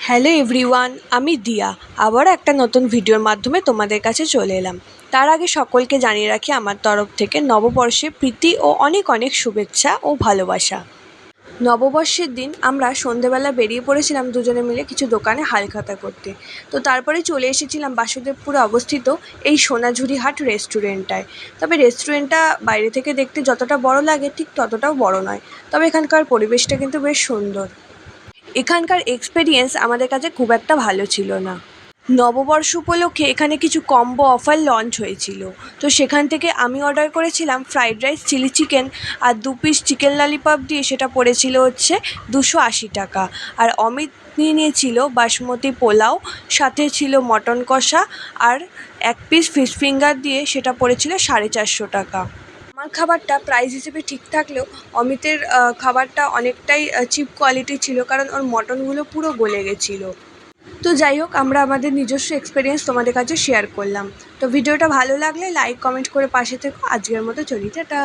Hello everyone, আমি দিয়া আবার একটা নতুন ভিডিওর মাধ্যমে তোমাদের কাছে চলে এলাম। তার আগে সকলকে জানিয়ে রাখি আমার তরফ থেকে নববর্ষে প্রীতি ও অনেক অনেক শুভেচ্ছা ও ভালোবাসা। নববর্ষের দিন আমরা সন্ধেবেলা বেরিয়ে পড়েছিলাম দুজনে মিলে কিছু দোকানে হালখাতা করতে। তো তারপরে চলে এসেছিলাম বাসুদেবপুরে অবস্থিত এই সোনাঝুরি হাট রেস্টুরেন্টটায়। তবে রেস্টুরেন্টটা বাইরে থেকে দেখতে যতটা বড় লাগে ঠিক ততটাও বড় নয়, তবে এখানকার পরিবেশটা কিন্তু বেশ সুন্দর। এখানকার এক্সপেরিয়েন্স আমাদের কাছে খুব একটা ভালো ছিল না। নববর্ষ উপলক্ষে এখানে কিছু কম্বো অফার লঞ্চ হয়েছিল, তো সেখান থেকে আমি অর্ডার করেছিলাম ফ্রাইড রাইস, চিলি চিকেন আর 2 পিস চিকেন ললিপপ দিয়ে, সেটা পড়েছিল হচ্ছে 280 টাকা। আর অমিত নিয়েছিল বাসমতি পোলাও, সাথে ছিল মটন কষা আর 1 পিস ফিশ ফিঙ্গার দিয়ে, সেটা পড়েছিল 450 টাকা। আমার খাবারটা প্রাইস হিসেবে ঠিক থাকলেও অমিতের খাবারটা অনেকটাই চিপ কোয়ালিটি ছিল, কারণ ওর মটনগুলো পুরো গলে গেছিলো। তো যাই হোক, আমরা আমাদের নিজস্ব এক্সপিরিয়েন্স তোমাদের কাছে শেয়ার করলাম। তো ভিডিওটা ভালো লাগলে লাইক কমেন্ট করে পাশে থেকো। আজকের মতো চলি, টাটা।